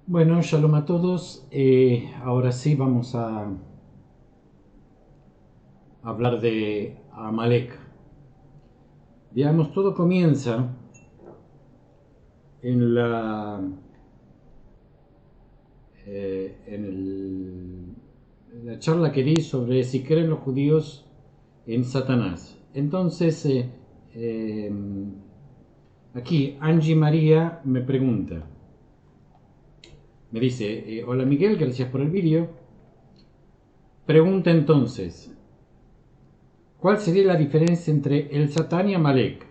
Bueno, shalom a todos. Ahora sí vamos a hablar de Amalek. Digamos, todo comienza en la charla que di sobre si creen los judíos en Satanás. Entonces, eh, aquí Angie María me pregunta, me dice, hola Miguel, gracias por el vídeo. Pregunta entonces, ¿cuál sería la diferencia entre el Satán y Amalek?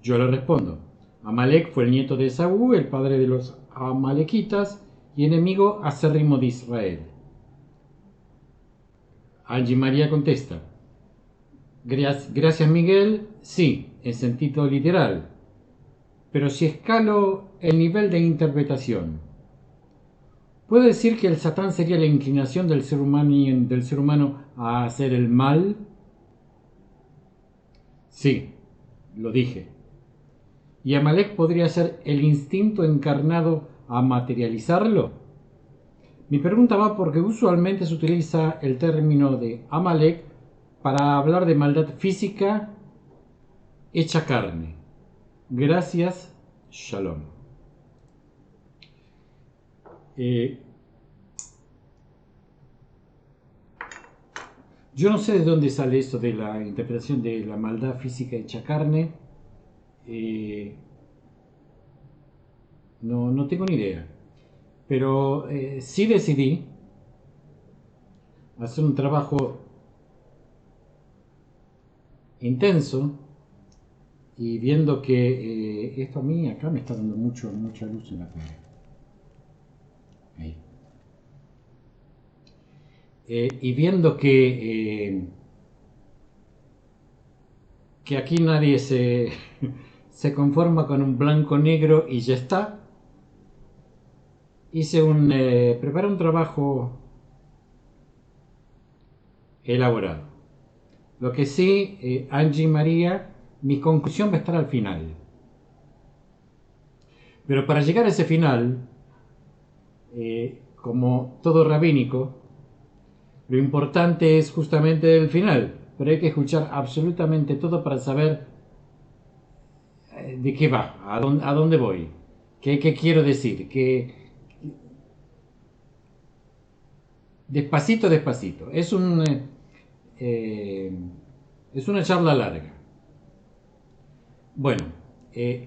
Yo le respondo, Amalek fue el nieto de Esaú, el padre de los amalequitas y enemigo acérrimo de Israel. Angie María contesta, gracias Miguel, sí, en sentido literal, pero si escalo el nivel de interpretación, ¿puedo decir que el Satán sería la inclinación del ser humano a hacer el mal? Sí, lo dije. ¿Y Amalek podría ser el instinto encarnado a materializarlo? Mi pregunta va porque usualmente se utiliza el término de Amalek para hablar de maldad física hecha carne. Gracias, Shalom. Eh, yo no sé de dónde sale esto de la interpretación de la maldad física hecha carne. Eh, no tengo ni idea. Pero sí decidí hacer un trabajo intenso y viendo que esto a mí acá me está dando mucha luz en la cara. Ahí. Y viendo que aquí nadie se conforma con un blanco negro y ya está, preparé un trabajo elaborado. Lo que sí, Angie María, mi conclusión va a estar al final. Pero para llegar a ese final, como todo rabínico, lo importante es justamente el final. Pero hay que escuchar absolutamente todo para saber de qué va, a dónde voy, qué quiero decir, que despacito, despacito. Eh, es una charla larga. Bueno,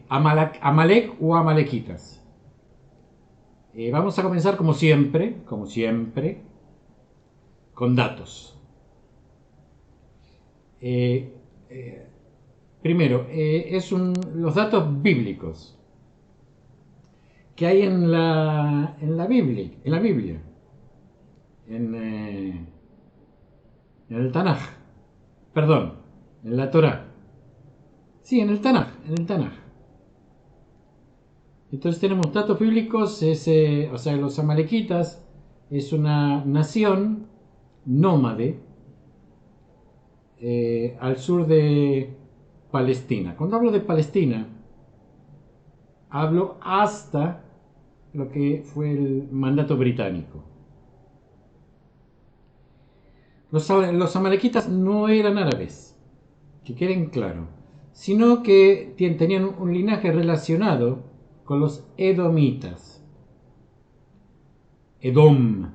Amalek o Amalequitas. Vamos a comenzar como siempre, con datos. Eh, eh, Primero, los datos bíblicos que hay en la Biblia, en, eh, en el Tanaj, perdón, en la Torah. Sí, en el Tanaj. Entonces tenemos datos bíblicos, o sea, los amalequitas es una nación nómade al sur de Palestina. Cuando hablo de Palestina, hablo hasta lo que fue el mandato británico. Los amalequitas no eran árabes, que queden claro, sino que tenían un linaje relacionado con los edomitas. Edom,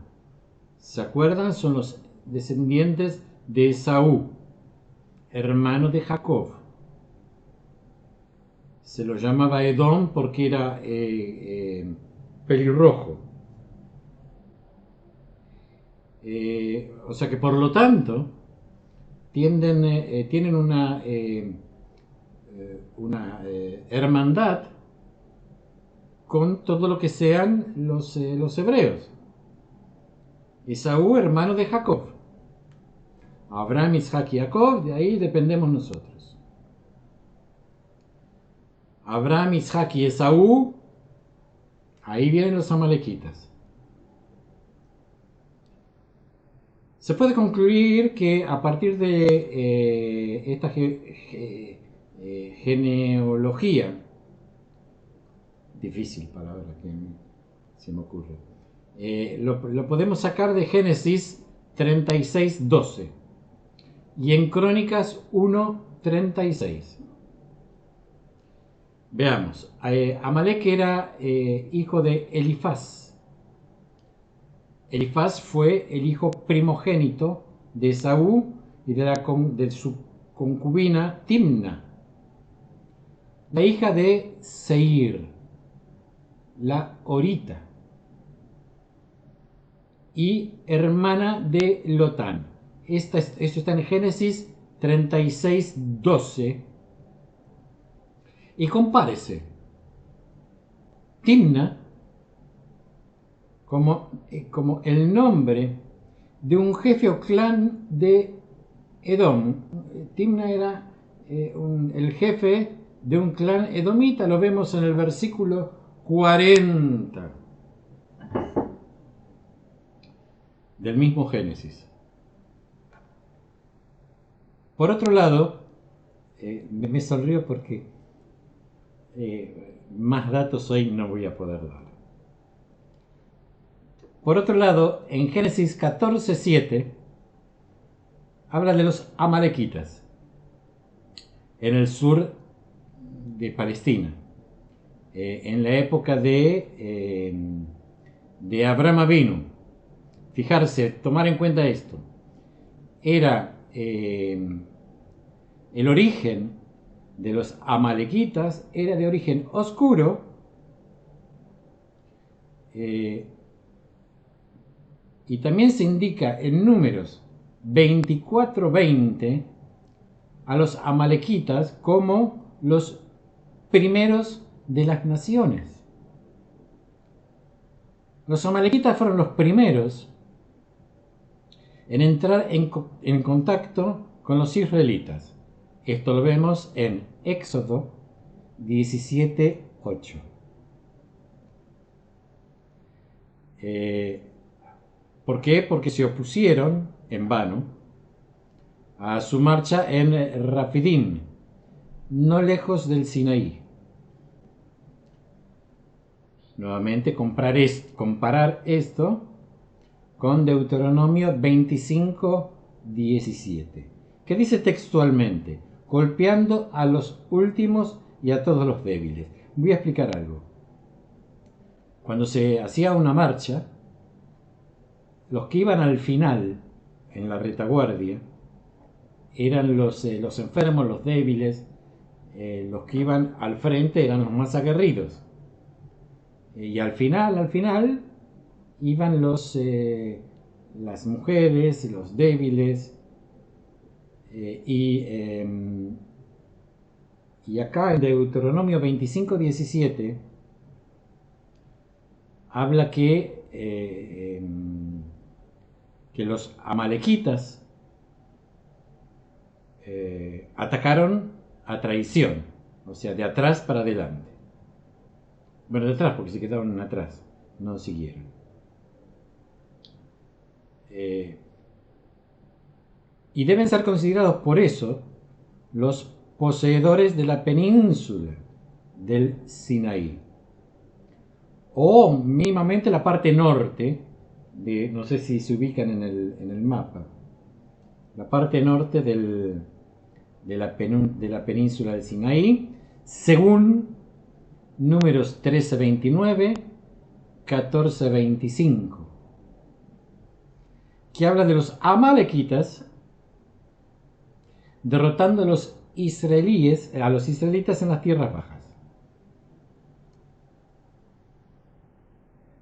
¿se acuerdan? Son los descendientes de Esaú, hermano de Jacob. Se lo llamaba Edom porque era pelirrojo. O sea que por lo tanto tienen una hermandad con todo lo que sean los hebreos. Esaú, hermano de Jacob. Abraham, Isaac y Jacob, de ahí dependemos nosotros. Abraham, Isaac y Esaú, ahí vienen los amalequitas. Se puede concluir que a partir de esta genealogía, difícil palabra que se me ocurre. Lo podemos sacar de Génesis 36:12 y en Crónicas 1:36. Veamos, Amalek era hijo de Elifaz. Elifaz fue el hijo primogénito de Esaú y de su concubina Timna, la hija de Seir, la horita, y hermana de Lotán. Esto está en Génesis 36:12. Y compárese. Timna como el nombre de un jefe o clan de Edom. Timna era el jefe de un clan edomita, lo vemos en el versículo 40 del mismo Génesis. Por otro lado, me sonrío porque más datos hoy no voy a poder dar. Por otro lado, en Génesis 14:7 habla de los amalequitas en el sur de Palestina, en la época de Abraham Avinu. Fijarse, tomar en cuenta esto. Era el origen de los amalequitas, era de origen oscuro, y también se indica en Números 24:20 a los amalequitas como los primeros de las naciones. Los amalequitas fueron los primeros en entrar en contacto con los israelitas. Esto lo vemos en Éxodo 17:8. ¿Por qué? Porque se opusieron en vano a su marcha en Rafidim, no lejos del Sinaí. Nuevamente comparar esto con Deuteronomio 25:17, que dice textualmente: golpeando a los últimos y a todos los débiles. Voy a explicar algo. Cuando se hacía una marcha, los que iban al final, en la retaguardia, eran los enfermos, los débiles. Los que iban al frente eran los más aguerridos. Y al final, iban las mujeres, los débiles. Y acá en Deuteronomio 25:17 habla que los amalequitas atacaron a traición, o sea, de atrás para adelante. Bueno, de atrás, porque se quedaron atrás, no siguieron. Y deben ser considerados por eso los poseedores de la península del Sinaí, o mínimamente la parte norte, no sé si se ubican en el mapa, la parte norte de la península del Sinaí, según Números 13:29, 14:25, que habla de los amalequitas derrotando a los israelitas en las tierras bajas.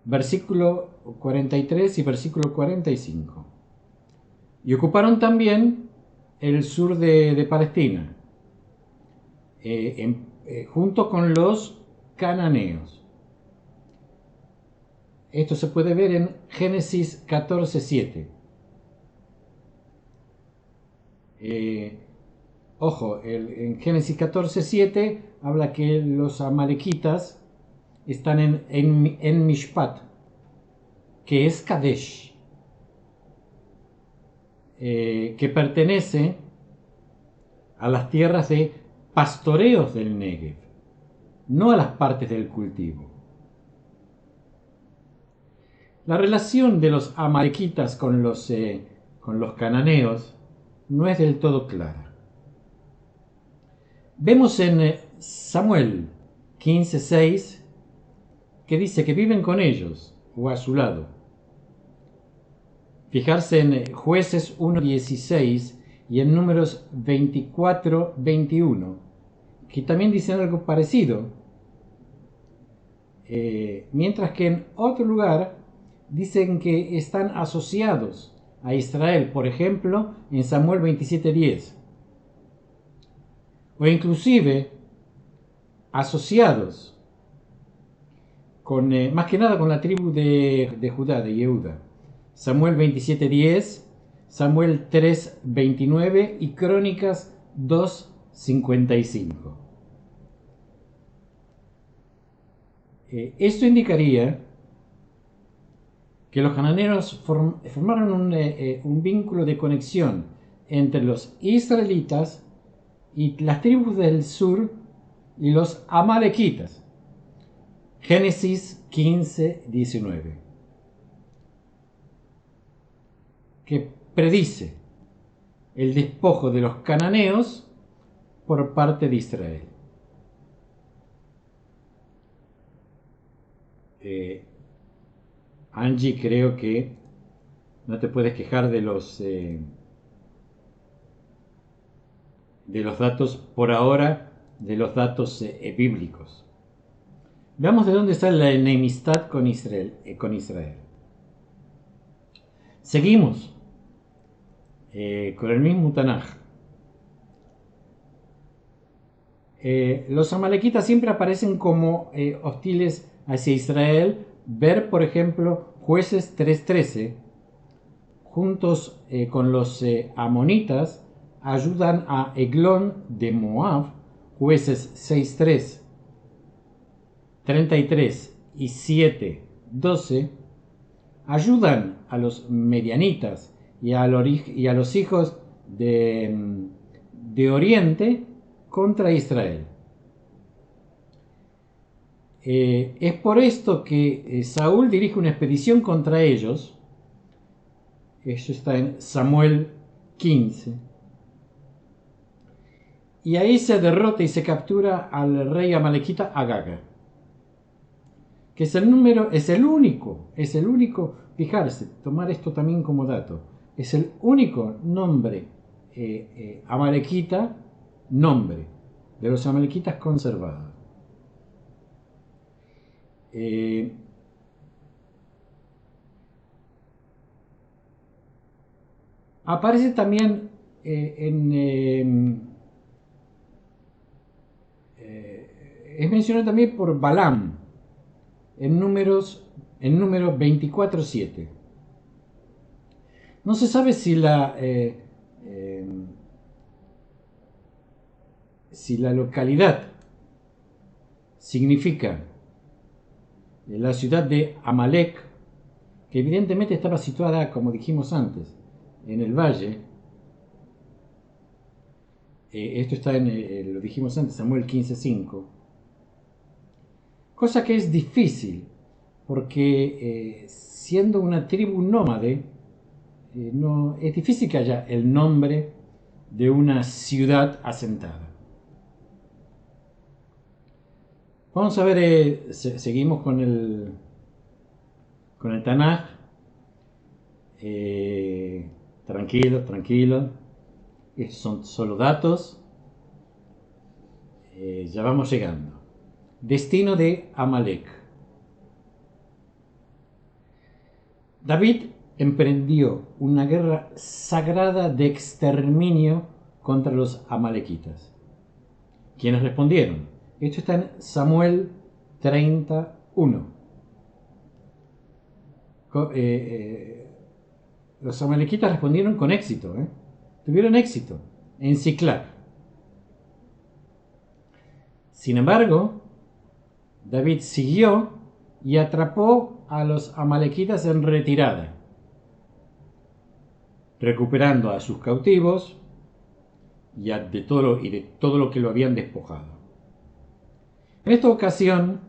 Versículo 43 y versículo 45. Y ocuparon también el sur de Palestina, junto con los cananeos. Esto se puede ver en Génesis 14:7. Ojo, en Génesis 14:7 habla que los amalequitas están en Mishpat, que es Kadesh, que pertenece a las tierras de pastoreos del Negev, no a las partes del cultivo. La relación de los amalequitas con los cananeos no es del todo clara. Vemos en Samuel 15:6 que dice que viven con ellos o a su lado. Fijarse en Jueces 1:16 y en Números 24:21, que también dicen algo parecido. Mientras que en otro lugar dicen que están asociados a Israel, por ejemplo, en Samuel 27:10. O inclusive asociados con, más que nada con la tribu de Judá, de Yehuda. Samuel 27:10, Samuel 3:29 y Crónicas 2:55. Esto indicaría que los cananeos formaron un vínculo de conexión entre los israelitas y las tribus del sur y los amalequitas. Génesis 15:19, que predice el despojo de los cananeos por parte de Israel. Angie, creo que no te puedes quejar de los datos por ahora, de los datos bíblicos. Veamos de dónde está la enemistad con Israel. Seguimos con el mismo Tanaj. Los amalequitas siempre aparecen como hostiles hacia Israel. Ver, por ejemplo, Jueces 3:13, juntos con los amonitas, ayudan a Eglón de Moab. Jueces 6:3, 33 y 7:12, ayudan a los medianitas y a los hijos de Oriente contra Israel. Es por esto que Saúl dirige una expedición contra ellos. Eso está en Samuel 15. Y ahí se derrota y se captura al rey amalequita Agaga, que es el único, fijarse, tomar esto también como dato, es el único nombre amalequita, nombre de los amalequitas conservados. Aparece también es mencionado también por Balaam en número 24:7. No se sabe si la localidad significa la ciudad de Amalek, que evidentemente estaba situada, como dijimos antes, en el valle. Esto está lo dijimos antes, Samuel 15:5. Cosa que es difícil, porque siendo una tribu nómade, no, es difícil que haya el nombre de una ciudad asentada. Vamos a ver, seguimos con el Tanaj. Tranquilo. Estos son solo datos. Ya vamos llegando. Destino de Amalek. David emprendió una guerra sagrada de exterminio contra los amalequitas. ¿Quiénes respondieron? Esto está en Samuel 31. Los amalequitas respondieron con éxito. Tuvieron éxito en Siclag. Sin embargo, David siguió y atrapó a los amalequitas en retirada, recuperando a sus cautivos y de todo lo que lo habían despojado. En esta ocasión,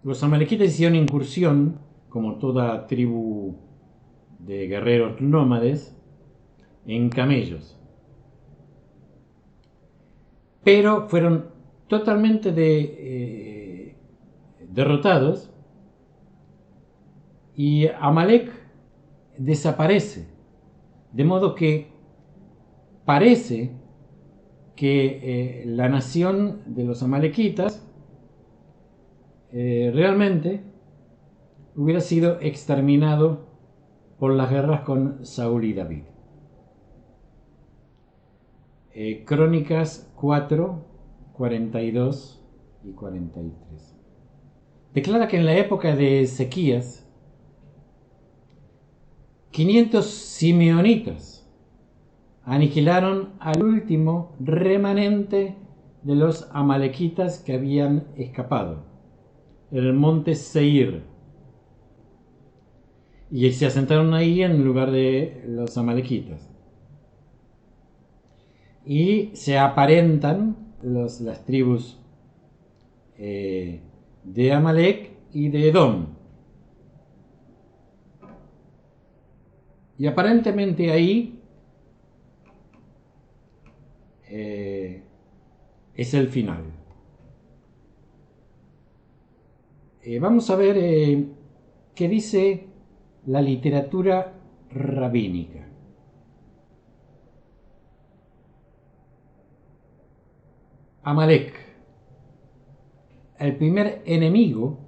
Los amalequitas hicieron incursión, como toda tribu de guerreros nómades, en camellos. Pero fueron totalmente derrotados y Amalek desaparece. De modo que parece que la nación de los amalequitas realmente hubiera sido exterminado por las guerras con Saúl y David. Crónicas 4, 42 y 43. Declara que en la época de Ezequías, 500 simeonitas aniquilaron al último remanente de los amalequitas que habían escapado, en el monte Seir. Y se asentaron ahí en lugar de los amalequitas. Y se aparentan las tribus de Amalek y de Edom. Y aparentemente ahí es el final. Vamos a ver qué dice la literatura rabínica. Amalek, el primer enemigo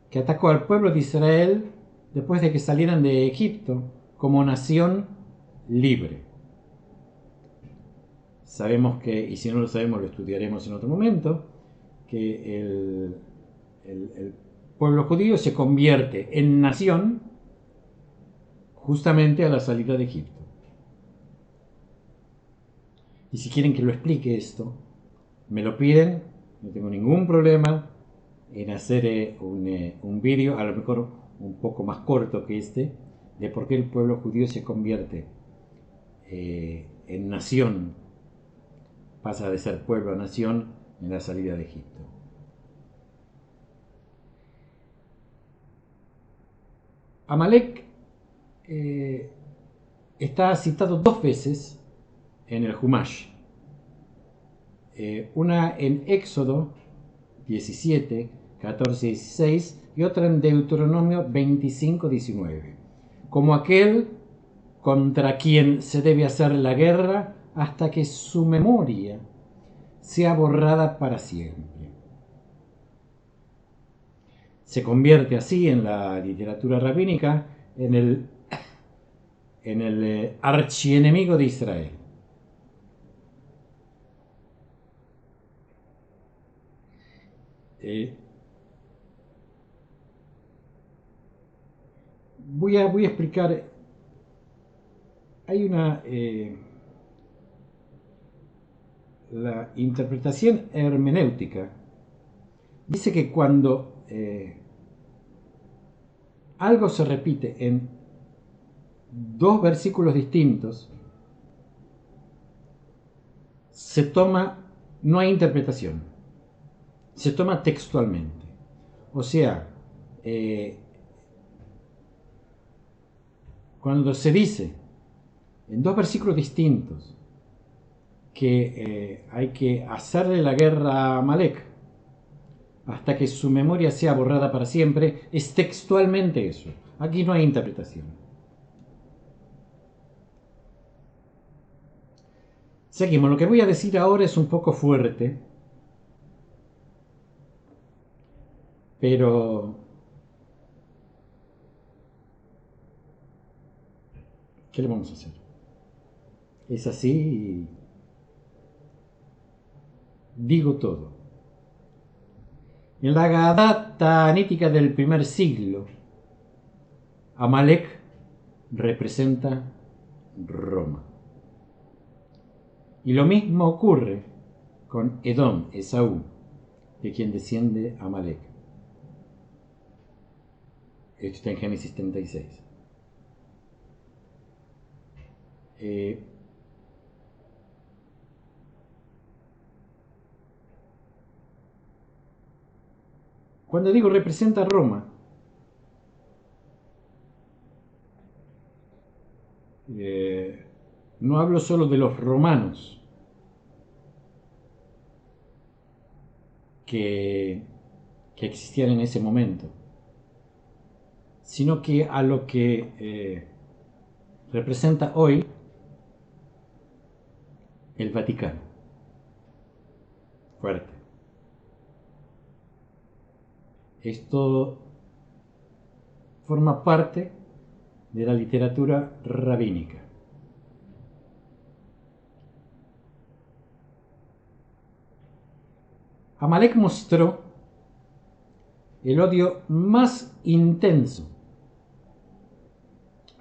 que atacó al pueblo de Israel después de que salieran de Egipto como nación libre. Sabemos que, y si no lo sabemos lo estudiaremos en otro momento, que el pueblo judío se convierte en nación justamente a la salida de Egipto. Y si quieren que lo explique esto, me lo piden, no tengo ningún problema en hacer un vídeo, a lo mejor un poco más corto que este, de por qué el pueblo judío se convierte en nación, pasa de ser pueblo a nación en la salida de Egipto. Amalek está citado dos veces en el Humash. Una en Éxodo 17, 14 y 16 y otra en Deuteronomio 25, 19. Como aquel contra quien se debe hacer la guerra hasta que su memoria sea borrada para siempre. Se convierte así en la literatura rabínica en el archienemigo de Israel. Voy a explicar. Hay la interpretación hermenéutica dice que cuando algo se repite en dos versículos distintos, se toma, no hay interpretación, se toma textualmente. O sea, cuando se dice en dos versículos distintos que hay que hacerle la guerra a Amalek hasta que su memoria sea borrada para siempre, es textualmente eso. Aquí no hay interpretación. Seguimos. Lo que voy a decir ahora es un poco fuerte, pero ¿qué le vamos a hacer? Es así y digo todo. En la Haggadah tanítica del primer siglo, Amalek representa Roma. Y lo mismo ocurre con Edom, Esaú, de quien desciende Amalek. Esto está en Génesis 36. Cuando digo representa a Roma, no hablo solo de los romanos que existían en ese momento, sino que a lo que representa hoy el Vaticano. Fuerte. Esto forma parte de la literatura rabínica. Amalek mostró el odio más intenso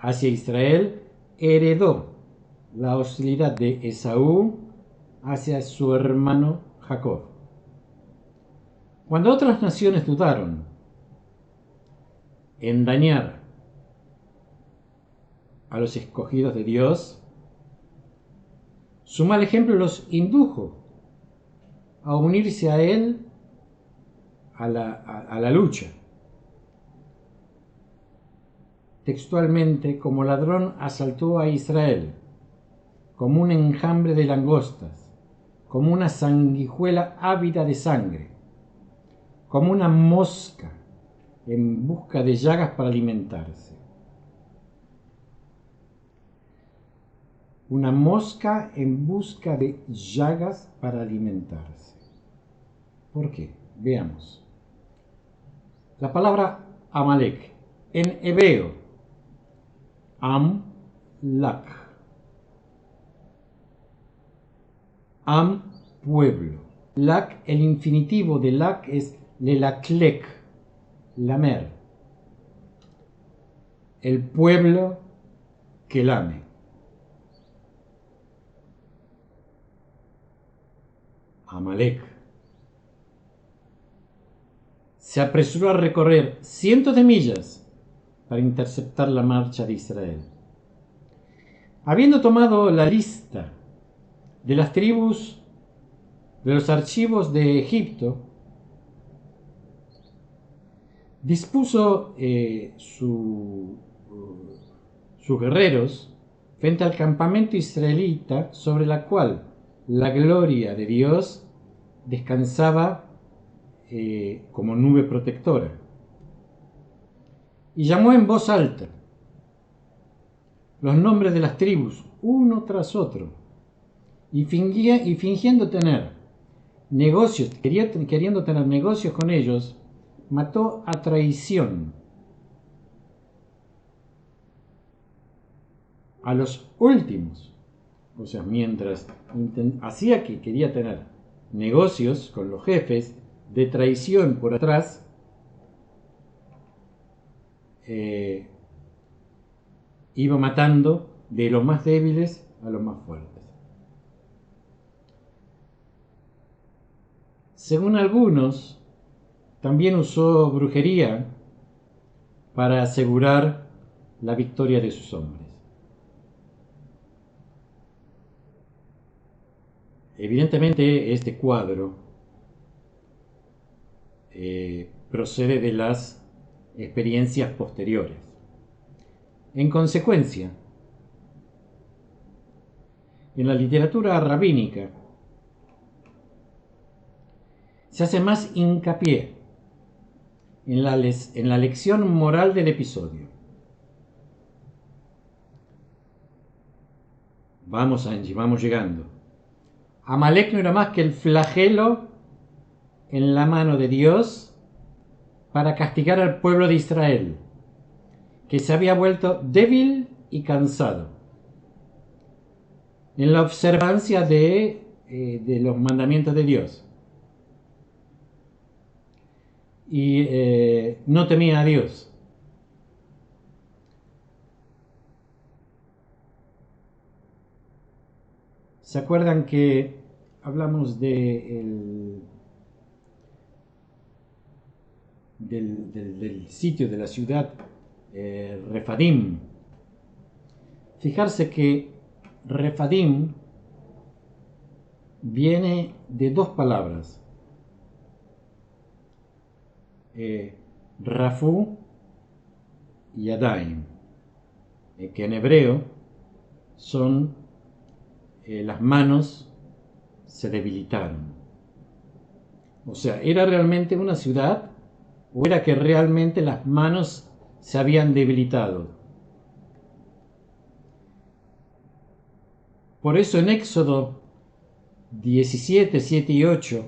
hacia Israel, heredó la hostilidad de Esaú hacia su hermano Jacob. Cuando otras naciones dudaron en dañar a los escogidos de Dios, su mal ejemplo los indujo a unirse a él a la lucha. Textualmente, como ladrón asaltó a Israel, como un enjambre de langostas, como una sanguijuela ávida de sangre, como una mosca en busca de llagas para alimentarse. Una mosca en busca de llagas para alimentarse. ¿Por qué? Veamos. La palabra Amalek en hebreo, Am-lak. Am, pueblo. Lak, el infinitivo de lak es lelaklek, lamer. El pueblo que lame. Amalek se apresuró a recorrer cientos de millas para interceptar la marcha de Israel. Habiendo tomado la lista de las tribus de los archivos de Egipto, dispuso sus guerreros frente al campamento israelita sobre la cual la gloria de Dios descansaba como nube protectora. Y llamó en voz alta los nombres de las tribus, uno tras otro, y fingiendo tener negocios, queriendo tener negocios con ellos, mató a traición a los últimos. O sea, mientras hacía que quería tener negocios con los jefes, de traición por atrás, iba matando de los más débiles a los más fuertes. Según algunos, también usó brujería para asegurar la victoria de sus hombres. Evidentemente este cuadro procede de las experiencias posteriores. En consecuencia, en la literatura rabínica se hace más hincapié en la lección moral del episodio. Vamos, Angie, vamos llegando. Amalek no era más que el flagelo en la mano de Dios para castigar al pueblo de Israel, que se había vuelto débil y cansado en la observancia de los mandamientos de Dios. Y no temía a Dios. ¿Se acuerdan que hablamos del sitio de la ciudad Refadim? Fijarse que Refadim viene de dos palabras. Rafú y Adaim, que en hebreo son las manos se debilitaron. O sea, ¿era realmente una ciudad o era que realmente las manos se habían debilitado? Por eso en Éxodo 17, 7 y 8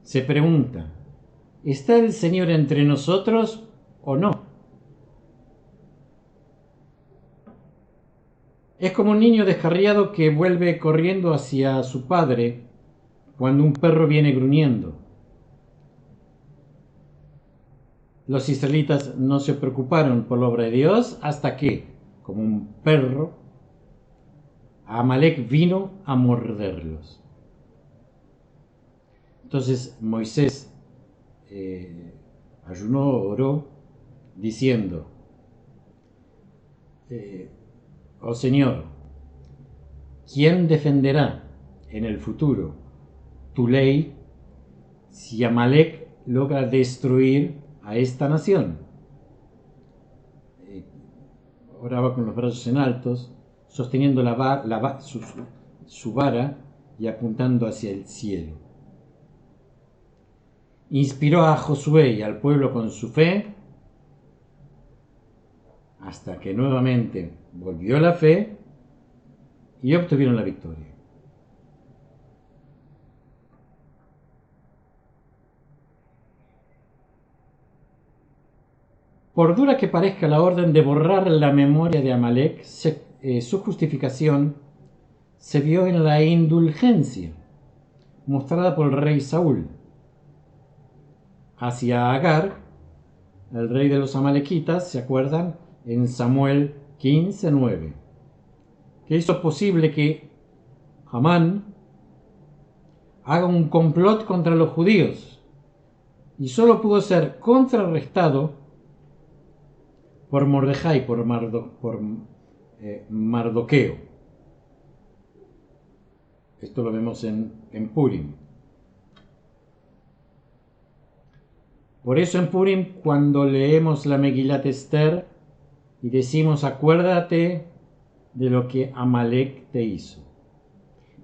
se pregunta, ¿está el Señor entre nosotros o no? Es como un niño descarriado que vuelve corriendo hacia su padre cuando un perro viene gruñendo. Los israelitas no se preocuparon por la obra de Dios hasta que, como un perro, Amalek vino a morderlos. Entonces Moisés ayunó, oró, diciendo, oh Señor, ¿quién defenderá en el futuro tu ley si Amalek logra destruir a esta nación? Oraba con los brazos en altos, sosteniendo su vara y apuntando hacia el cielo. Inspiró a Josué y al pueblo con su fe, hasta que nuevamente volvió la fe y obtuvieron la victoria. Por dura que parezca la orden de borrar la memoria de Amalek, su justificación se vio en la indulgencia mostrada por el rey Saúl hacia Agar, el rey de los amalequitas, ¿se acuerdan? En Samuel 15:9, que hizo posible que Amán haga un complot contra los judíos y solo pudo ser contrarrestado por Mordejai, por Mardoqueo. Esto lo vemos en Purim. Por eso en Purim, cuando leemos la Megilat Esther y decimos acuérdate de lo que Amalek te hizo,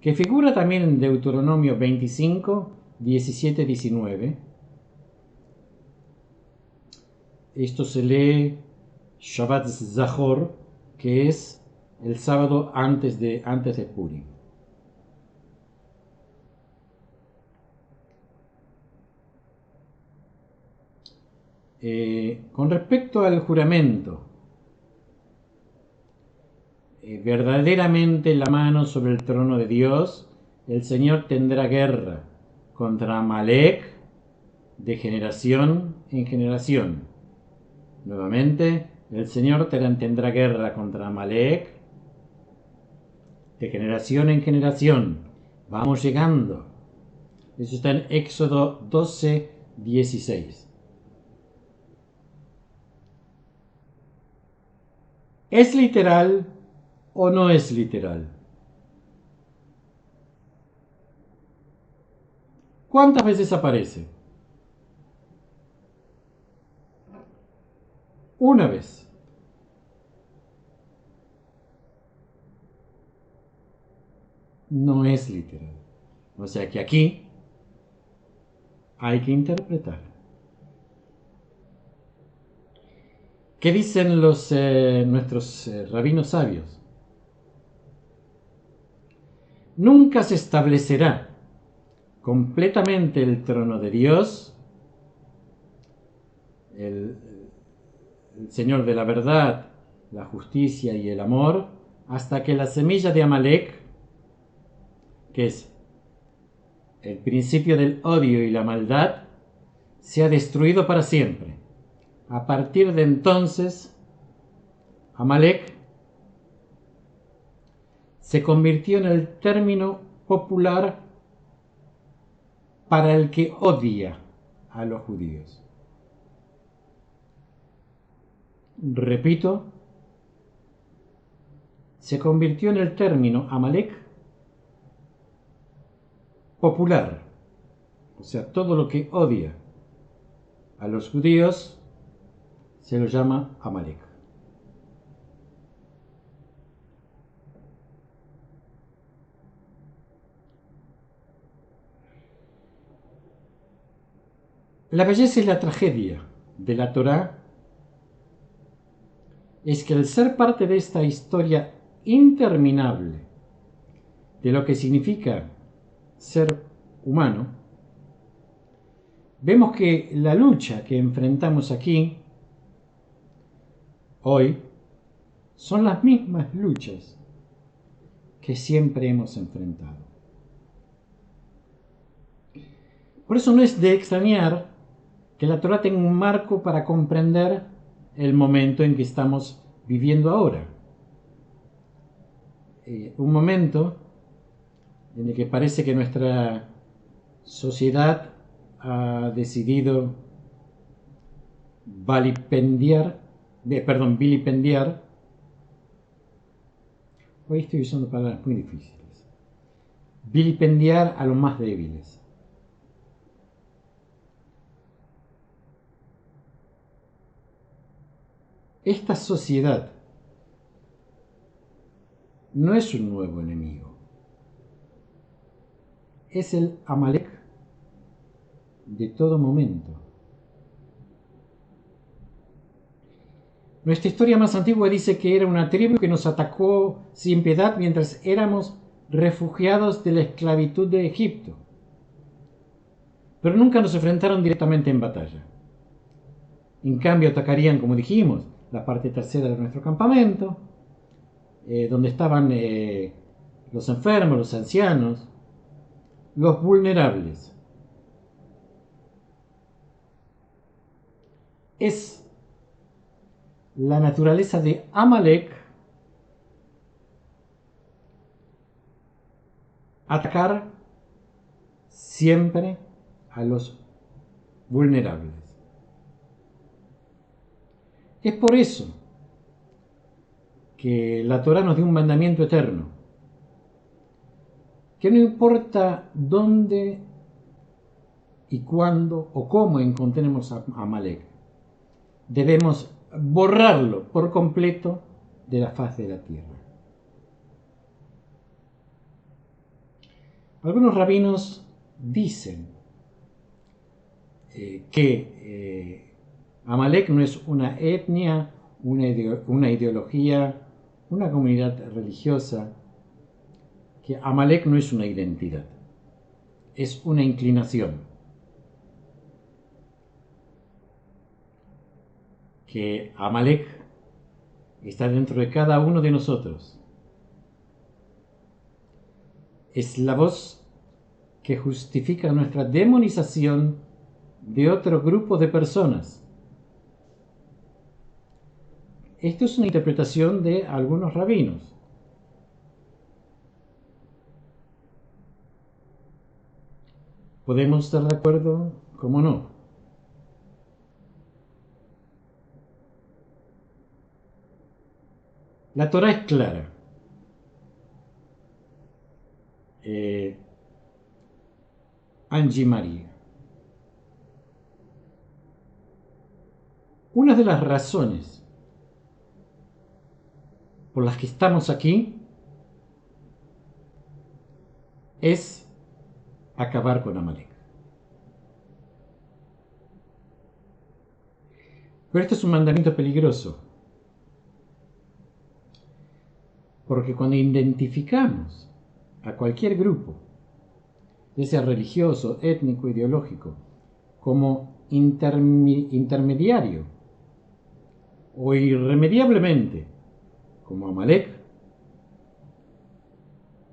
que figura también en Deuteronomio 25, 17, 19. Esto se lee Shabbat Zachor, que es el sábado antes de Purim. Con respecto al juramento, verdaderamente la mano sobre el trono de Dios, el Señor tendrá guerra contra Amalek de generación en generación. Nuevamente, el Señor tendrá guerra contra Amalek de generación en generación. Vamos llegando. Eso está en Éxodo 12, 16. ¿Es literal o no es literal? ¿Cuántas veces aparece? Una vez. No es literal. O sea que aquí hay que interpretar. ¿Qué dicen nuestros rabinos sabios? Nunca se establecerá completamente el trono de Dios, el Señor de la verdad, la justicia y el amor, hasta que la semilla de Amalek, que es el principio del odio y la maldad, sea destruido para siempre. A partir de entonces, Amalek se convirtió en el término popular para el que odia a los judíos. Repito, se convirtió en el término Amalek popular, o sea, todo lo que odia a los judíos se los llama Amalek. La belleza y la tragedia de la Torá es que al ser parte de esta historia interminable de lo que significa ser humano, vemos que la lucha que enfrentamos aquí, hoy, son las mismas luchas que siempre hemos enfrentado. Por eso no es de extrañar que la Torá tenga un marco para comprender el momento en que estamos viviendo ahora. Un momento en el que parece que nuestra sociedad ha decidido vilipendiar, hoy estoy usando palabras muy difíciles, vilipendiar a los más débiles. Esta sociedad no es un nuevo enemigo, es el Amalek de todo momento. Nuestra historia más antigua dice que era una tribu que nos atacó sin piedad mientras éramos refugiados de la esclavitud de Egipto. Pero nunca nos enfrentaron directamente en batalla. En cambio atacarían, como dijimos, la parte trasera de nuestro campamento, donde estaban los enfermos, los ancianos, los vulnerables. Es la naturaleza de Amalek atacar siempre a los vulnerables. Es por eso que la Torá nos dio un mandamiento eterno, que no importa dónde y cuándo o cómo encontremos a Amalek, debemos borrarlo por completo de la faz de la tierra. Algunos rabinos dicen que Amalek no es una etnia, una ideología, una comunidad religiosa, que Amalek no es una identidad, es una inclinación. Que Amalek está dentro de cada uno de nosotros. Es la voz que justifica nuestra demonización de otro grupo de personas. Esto es una interpretación de algunos rabinos. Podemos estar de acuerdo, como no. La Torá es clara. Angie María. Una de las razones por las que estamos aquí es acabar con Amalek. Pero esto es un mandamiento peligroso, porque cuando identificamos a cualquier grupo, ya sea religioso, étnico, ideológico, como intermediario o irremediablemente como Amalek,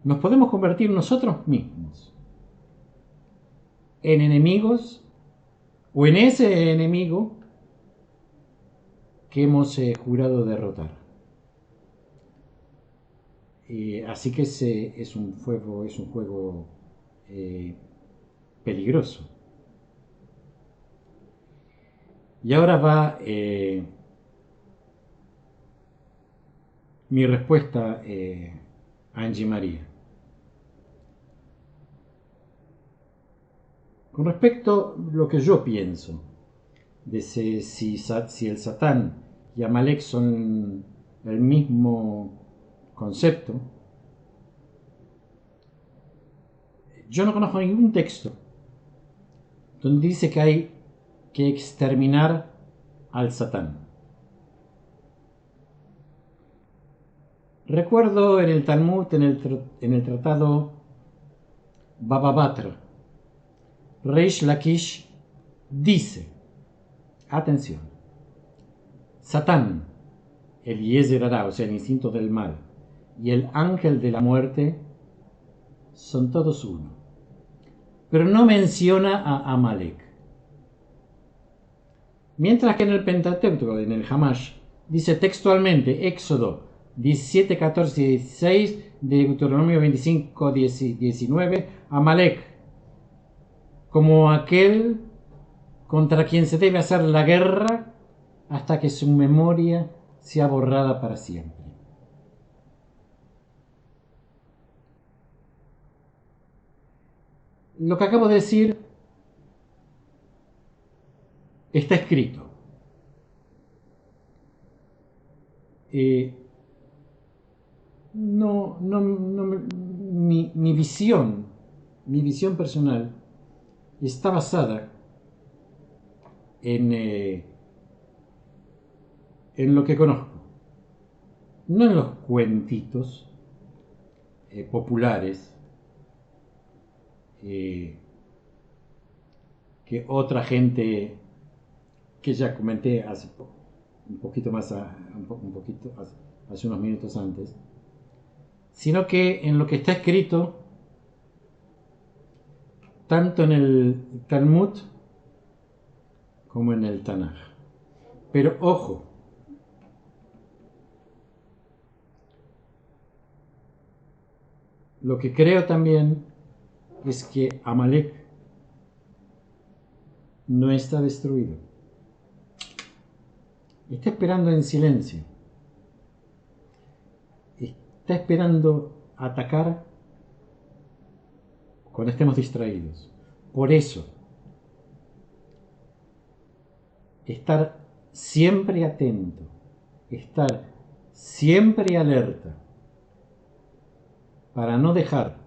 nos podemos convertir nosotros mismos en enemigos o en ese enemigo que hemos jurado derrotar. Así que es un juego peligroso. Y ahora va mi respuesta a Angie María. Con respecto a lo que yo pienso de si el Satán y Amalek son el mismo concepto, yo no conozco ningún texto donde dice que hay que exterminar al Satán. Recuerdo en el Talmud, en el tratado Baba Batra, Reish Lakish dice, atención, Satán, el Yezer Hara, o sea, el instinto del mal, y el ángel de la muerte son todos uno. Pero no menciona a Amalek. Mientras que en el Pentateuco, en el Hamash, dice textualmente, Éxodo 17, 14 y 16, Deuteronomio 25, 19, Amalek, como aquel contra quien se debe hacer la guerra hasta que su memoria sea borrada para siempre. Lo que acabo de decir está escrito. Mi visión personal está basada en lo que conozco, no en los cuentitos populares que otra gente, que ya comenté hace un poquito más, hace unos minutos antes, sino que en lo que está escrito tanto en el Talmud como en el Tanaj. Pero ojo, lo que creo también es que Amalek no está destruido. Está esperando en silencio. Está esperando atacar cuando estemos distraídos. Por eso, estar siempre atento, estar siempre alerta, para no dejar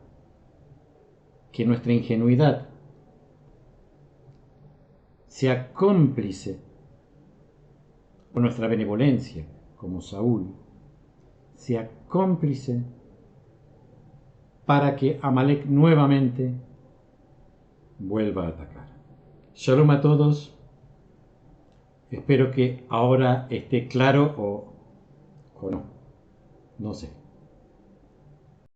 que nuestra ingenuidad sea cómplice, o nuestra benevolencia, como Saúl, sea cómplice para que Amalek nuevamente vuelva a atacar. Shalom a todos. Espero que ahora esté claro o no. No sé.